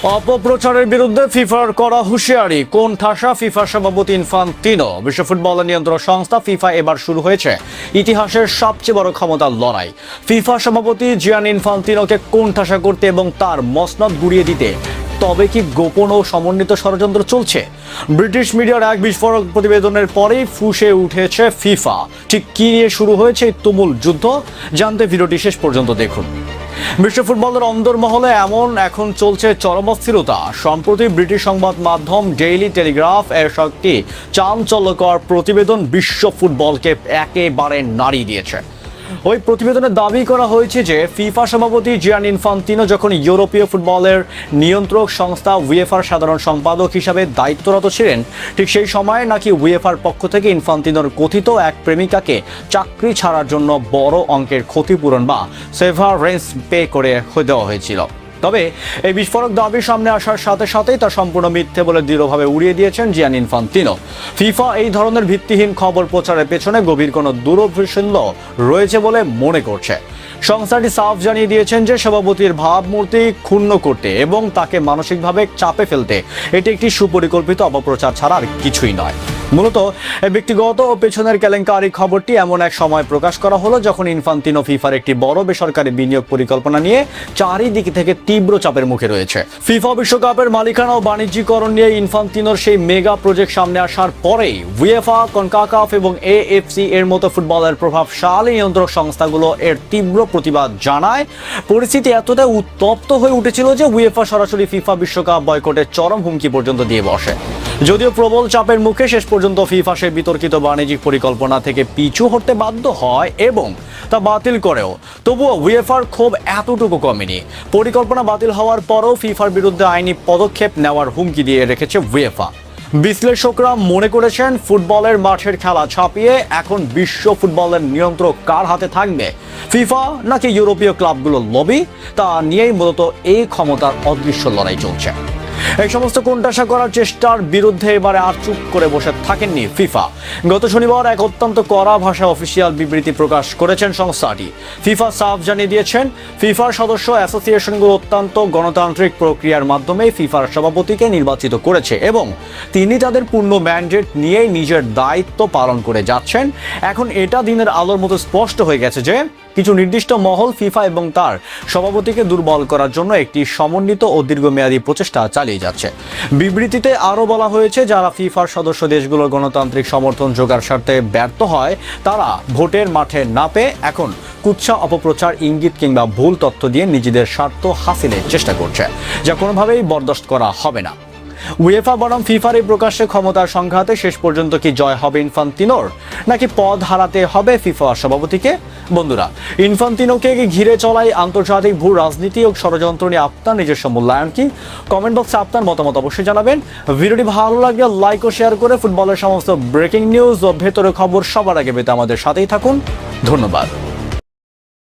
অপপ্রচারের বিরুদ্ধে ফিফার করা হুঁশিয়ারি, কোন ঠাসা ফিফা সভাপতি ইনফান্তিনো। বিশ্ব ফুটবল নিয়ন্ত্রক সংস্থা ফিফা এবার শুরু হয়েছে ইতিহাসের সবচেয়ে বড় ক্ষমতার লড়াই। ফিফা সভাপতি জিয়ানি ইনফান্তিনোকে কোন ঠাসা করতে এবং তার মসনদ গুড়িয়ে দিতে তবে কি গোপন ও সমন্বিত ষড়যন্ত্র চলছে? ব্রিটিশ মিডিয়ার এক বিস্ফোরক প্রতিবেদনের পরেই ফুঁসে উঠেছে ফিফা। ঠিক কি নিয়ে শুরু হয়েছে এই তুমুল যুদ্ধ, জানতে ভিডিওটি শেষ পর্যন্ত দেখুন। বিশ্ব ফুটবলের অন্দরমহলে এখন চলছে চরম অস্থিরতা। সম্প্রতি ব্রিটিশ সংবাদ মাধ্যম ডেইলি টেলিগ্রাফ এর একটি চাঞ্চল্যকর প্রতিবেদন বিশ্ব ফুটবলকে একেবারে নাড়িয়ে দিয়েছে। ওই প্রতিবেদনে দাবি করা হয়েছে যে ফিফা সভাপতি জিয়ানি ইনফান্তিনো যখন ইউরোপীয় ফুটবলের নিয়ন্ত্রক সংস্থা উয়েফার সাধারণ সম্পাদক হিসাবে দায়িত্বরত ছিলেন, ঠিক সেই সময় নাকি উয়েফার পক্ষ থেকে ইনফান্তিনোর কথিত এক প্রেমিকাকে চাকরি ছাড়ার জন্য বড় অঙ্কের ক্ষতিপূরণ বা সেভারেন্স পে করে দেওয়া হয়েছিল। তবে এই বিস্ফোরক দাবি সামনে আসার সাথে সাথেই তা সম্পূর্ণ মিথ্যে বলে দৃঢ়ভাবে উড়িয়ে দিয়েছেন জিয়ানি ইনফান্তিনো। ফিফা এই ধরনের ভিত্তিহীন খবর প্রচারের পেছনে গভীর কোনো দূরভিসন্ধি রয়েছে বলে মনে করছে। সংস্থাটি সাফ জানিয়ে দিয়েছেন যে সভাপতির ভাবমূর্তি ক্ষুণ্ণ করতে এবং তাকে মানসিকভাবে চাপে ফেলতে এটি একটি সুপরিকল্পিত অপপ্রচার ছাড়া আর কিছুই নয়। মূলত এই ব্যক্তিগত ও পেছনের কেলেঙ্কারি খবরটি এমন এক সময় প্রকাশ করা হলো যখন ইনফান্তিনো ফিফার একটি বড় বেসরকারি বিনিয়োগ পরিকল্পনা নিয়ে চারিদিক থেকে তীব্র চাপের মুখে রয়েছে। ফিফা বিশ্বকাপের মালিকানা ও বাণিজ্যিকরণ নিয়ে ইনফান্তিনোর সেই মেগা প্রজেক্ট সামনে আসার পরেই উয়েফা, কনকাকাফ এবং এএফসি এর মতো ফুটবলের প্রভাবশালী নিয়ন্ত্রক সংস্থাগুলো এর তীব্র প্রতিবাদ জানায়। পরিস্থিতি এতটাই উত্তপ্ত হয়ে উঠেছিল যে উয়েফা সরাসরি ফিফা বিশ্বকাপ বয়কটের চরম হুমকি পর্যন্ত দিয়ে বসে। যদিও প্রবল চাপের মুখে শেষ পর্যন্ত ফিফা সেই বিতর্কিত বাণিজ্যিক পরিকল্পনা থেকে পিছু হটতে বাধ্য হয় এবং তা বাতিল করেও, তবুও উয়েফার ক্ষোভ এতটুকু কমেনি। পরিকল্পনা বাতিল হওয়ার পরও ফিফার বিরুদ্ধে আইনি পদক্ষেপ নেওয়ার হুমকি দিয়ে রেখেছে উয়েফা। বিশ্লেষকরা মনে করেছেন ফুটবলের মাঠের খেলা ছাপিয়ে এখন বিশ্ব ফুটবলের নিয়ন্ত্রক কার হাতে থাকবে, ফিফা নাকি ইউরোপীয় ক্লাবগুলোর লবি, তা নিয়েই মূলত এই ক্ষমতার অদৃশ্য লড়াই চলছে। এই সমস্ত কোণঠাসা করার চেষ্টার বিরুদ্ধে এবারে আর চুপ করে বসে থাকেননি ফিফা। গত শনিবার এক অত্যন্ত কড়া ভাষায় অফিসিয়াল বিবৃতি প্রকাশ করেছেন সংস্থাটি। ফিফা সাফ জানিয়ে দিয়েছেন, ফিফার সদস্য অ্যাসোসিয়েশনগুলো অত্যন্ত গণতান্ত্রিক প্রক্রিয়ার মাধ্যমে ফিফার সভাপতিকে নির্বাচিত করেছে এবং তিনি তাদের পূর্ণ ম্যান্ডেট নিয়েই নিজের দায়িত্ব পালন করে যাচ্ছেন। এখন এটা দিনের আলোর মতো স্পষ্ট হয়ে গেছে যে কিছু নির্দিষ্ট মহল ফিফা এবং তার সভাপতিকে দুর্বল করার জন্য একটি সমন্বিত ও দীর্ঘমেয়াদী প্রচেষ্টা চালিয়ে যাচ্ছে। বিবৃতিতে আরও বলা হয়েছে, যারা ফিফার সদস্য দেশগুলোর গণতান্ত্রিক সমর্থন জোগাড় স্বার্থে ব্যর্থ হয় তারা ভোটের মাঠে না পেয়ে এখন কুৎসা, অপপ্রচার, ইঙ্গিত কিংবা ভুল তথ্য দিয়ে নিজেদের স্বার্থ হাসিলের চেষ্টা করছে, যা কোনোভাবেই বরদাস্ত করা হবে না। উয়েফা বনাম ফিফার এই প্রকাশ্যে ক্ষমতার সংঘাতে শেষ পর্যন্ত কি জয় হবে ইনফান্তিনোর, নাকি পদ হারাতে হবে ফিফা সভাপতিকে? বন্ধুরা, ইনফান্তিনোকে ঘিরে চলাই আন্তর্জাতিক ভূ রাজনীতি ও ষড়যন্ত্র নিয়ে আপনার নিজস্ব মূল্যায়ন কি? কমেন্ট বক্সে আপনার মতামত অবশ্যই জানাবেন। ভিডিওটি ভালো লাগলে লাইক ও শেয়ার করে ফুটবলের সমস্ত ব্রেকিং নিউজ ও ভেতরে খবর সবার আগে পেতে আমাদের সাথেই থাকুন। ধন্যবাদ।